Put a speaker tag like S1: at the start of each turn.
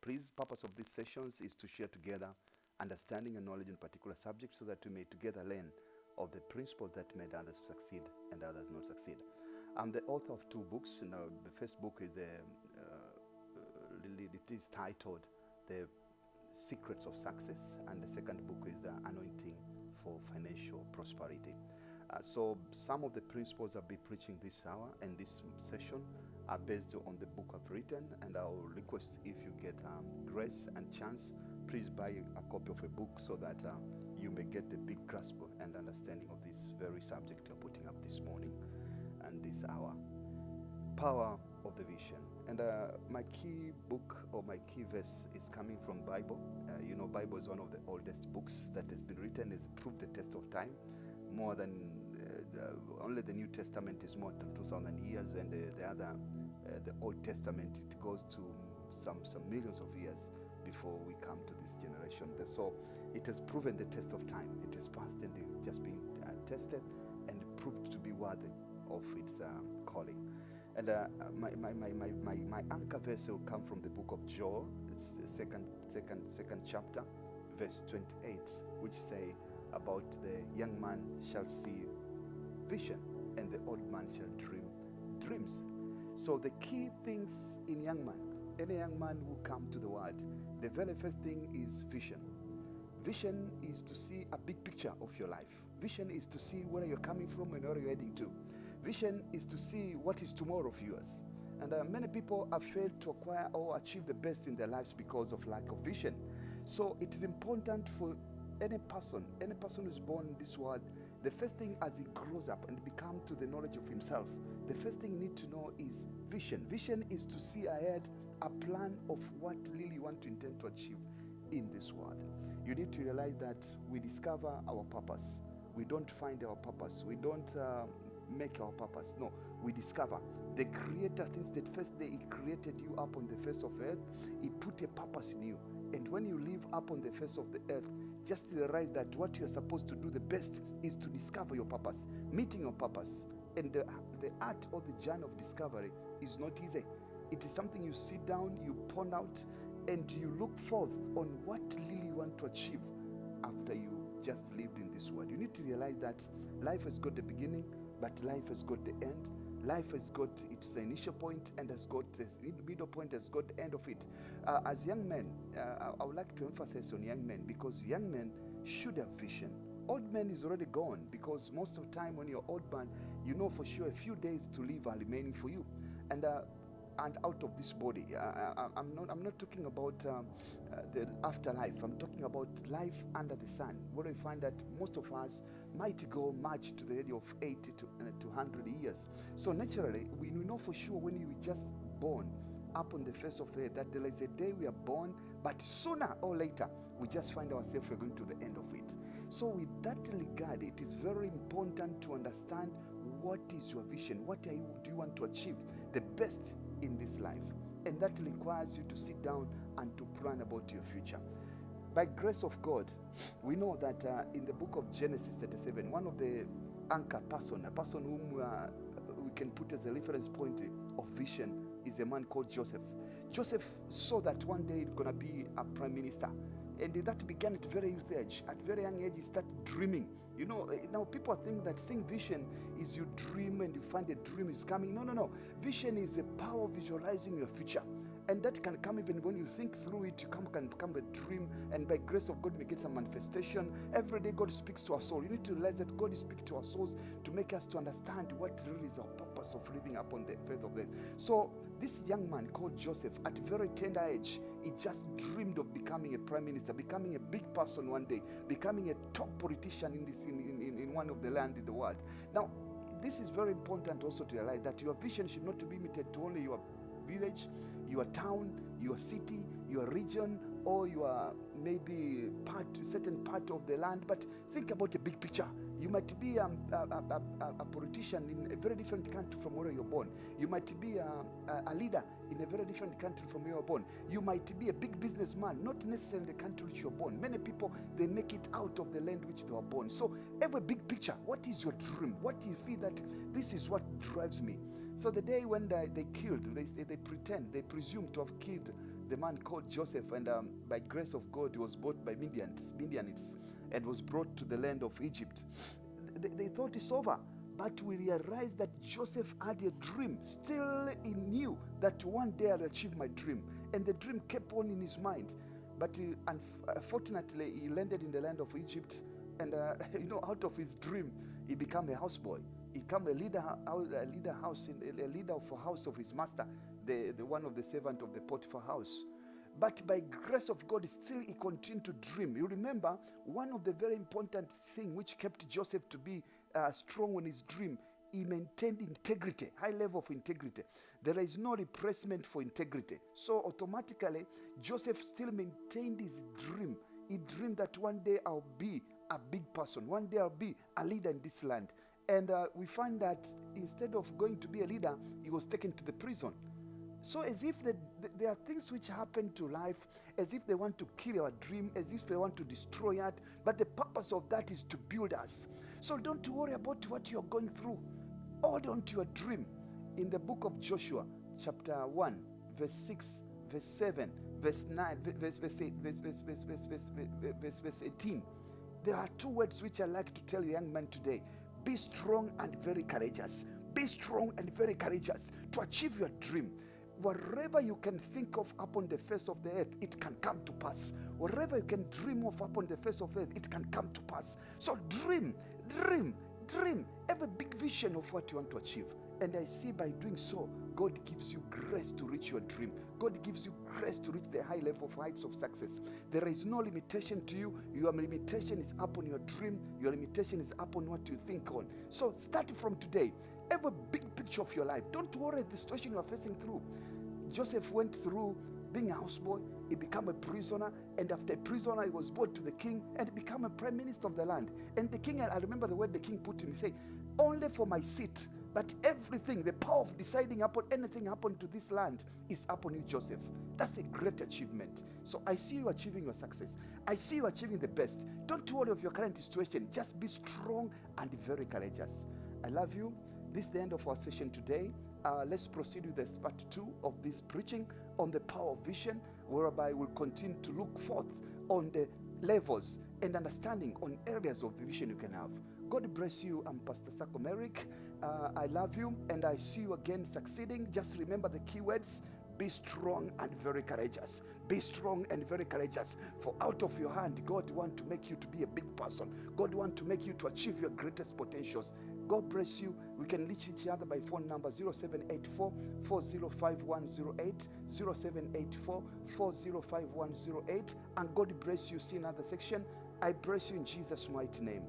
S1: Please, purpose of these sessions is to share together understanding and knowledge in particular subjects so that we may together learn of the principles that made others succeed and others not succeed. I'm the author of two books. The first book is it is titled The Secrets of Success, and the second book is The Anointing for Financial Prosperity. So some of the principles I'll be preaching this hour and this session are based on the book I've written, and I'll request if you get grace and chance, please buy a copy of a book so that you may get the big grasp and understanding of this very subject you're putting up this morning and this hour. Power of the vision. And my key book or my key verse is coming from Bible. Bible is one of the oldest books that has been written. It's proved the test of time. More than only the New Testament is more than 2,000 years, and the Old Testament, it goes to some millions of years before we come to this generation. So it has proven the test of time. It has passed and it's just been tested and proved to be worthy of its calling. And my anchor verse will come from the book of Joel. It's the second chapter, verse 28, which say about the young man shall see vision and the old man shall dream dreams. So the key things in young man, any young man who come to the world, the very first thing is vision. Vision is to see a big picture of your life. Vision is to see where you're coming from and where you're heading to. Vision is to see what is tomorrow of yours. And many people have failed to acquire or achieve the best in their lives because of lack of vision. So it is important for any person who's born in this world, the first thing as he grows up and becomes to the knowledge of himself, the first thing you need to know is vision. Vision is to see ahead a plan of what really you want to intend to achieve in this world. You need to realize that we discover our purpose. We don't find our purpose. We don't make our purpose. No, we discover. The Creator thinks that first day He created you up on the face of earth, He put a purpose in you. And when you live up on the face of the earth, just realize that what you're supposed to do the best is to discover your purpose, meeting your purpose. And the art or the journey of discovery is not easy. It is something you sit down, you ponder out, and you look forth on what really you want to achieve after you just lived in this world. You need to realize that life has got the beginning, but life has got the end. Life has got its initial point and has got the middle point, has got the end of it. As young men, I would like to emphasize on young men, because young men should have vision. Old man is already gone, because most of the time when you're old man, you know for sure a few days to live are remaining for you. And out of this body, I'm not talking about the afterlife. I'm talking about life under the sun, where we find that most of us might go much to the age of 80 to 100 years. So naturally, we know for sure when you were just born up on the face of earth that there is a day we are born, but sooner or later we just find ourselves we're going to the end of it. So with that regard, it is very important to understand what is your vision, do you want to achieve the best in this life, and that requires you to sit down and to plan about your future. By grace of God, we know that in the book of Genesis 37, one of the anchor person, a person whom we can put as a reference point of vision, is a man called Joseph. Joseph saw that one day he's going to be a prime minister. And that began at very youth age. At very young age, he started dreaming. Now people think that seeing vision is you dream and you find a dream is coming. No. Vision is the power of visualizing your future. And that can come even when you think through it, can become a dream. And by grace of God, we get some manifestation. Every day, God speaks to our soul. You need to realize that God is speaking to our souls to make us to understand what really is our purpose of living upon the face of earth. So this young man called Joseph, at a very tender age, he just dreamed of becoming a prime minister, becoming a big person one day, becoming a top politician in one of the land in the world. Now, this is very important also to realize that your vision should not be limited to only your village, your town, your city, your region, or your maybe certain part of the land, but think about a big picture. You might be a politician in a very different country from where you're born. You might be a leader in a very different country from where you're born. You might be a big businessman, not necessarily in the country which you're born. Many people, they make it out of the land which they were born. So have a big picture. What is your dream? What do you feel that this is what drives me? So the day when they killed, they presume to have killed the man called Joseph, and by grace of God, he was bought by Midianites, and was brought to the land of Egypt. They thought it's over, but we realized that Joseph had a dream. Still, he knew that one day I'll achieve my dream, and the dream kept on in his mind. But unfortunately, he landed in the land of Egypt, and out of his dream, he became a houseboy. He became a leader of a house of his master, the one of the servant of the Potiphar house. But by grace of God, still he continued to dream. You remember, one of the very important things which kept Joseph to be strong on his dream, he maintained integrity, high level of integrity. There is no replacement for integrity. So automatically, Joseph still maintained his dream. He dreamed that one day I'll be a big person. One day I'll be a leader in this land. And we find that instead of going to be a leader, he was taken to the prison. So as if there are things which happen to life, as if they want to kill our dream, as if they want to destroy it, but the purpose of that is to build us. So don't worry about what you're going through. Hold on to your dream. In the book of Joshua, chapter 1, verse 6, verse 7, verse 9, verse 18, there are two words which I like to tell young men today. Be strong and very courageous. Be strong and very courageous to achieve your dream. Whatever you can think of upon the face of the earth, it can come to pass. Whatever you can dream of upon the face of the earth, it can come to pass. So dream. Have a big vision of what you want to achieve. And I see by doing so, God gives you grace to reach your dream. God gives you grace to reach the high level of heights of success. There is no limitation to you. Your limitation is upon your dream. Your limitation is upon what you think on. So start from today. Have a big picture of your life. Don't worry the situation you are facing through. Joseph went through being a houseboy. He became a prisoner, and after a prisoner, he was brought to the king and became a prime minister of the land. And the king, I remember the word the king put him, he said, only for my seat, but everything, the power of deciding upon anything happen to this land is upon you, Joseph. That's a great achievement. So I see you achieving your success. I see you achieving the best. Don't worry of your current situation. Just be strong and very courageous. I love you. This is the end of our session today. Let's proceed with the part 2 of this preaching on the power of vision, whereby we'll continue to look forth on the levels and understanding on areas of the vision you can have. God bless you. I'm Pastor Sako. I love you, and I see you again succeeding. Just remember the keywords: be strong and very courageous. Be strong and very courageous. For out of your hand, God wants to make you to be a big person. God wants to make you to achieve your greatest potentials. God bless you. We can reach each other by phone number 0784 405108, 0784 405108. And God bless you. See another section. I bless you in Jesus' mighty name.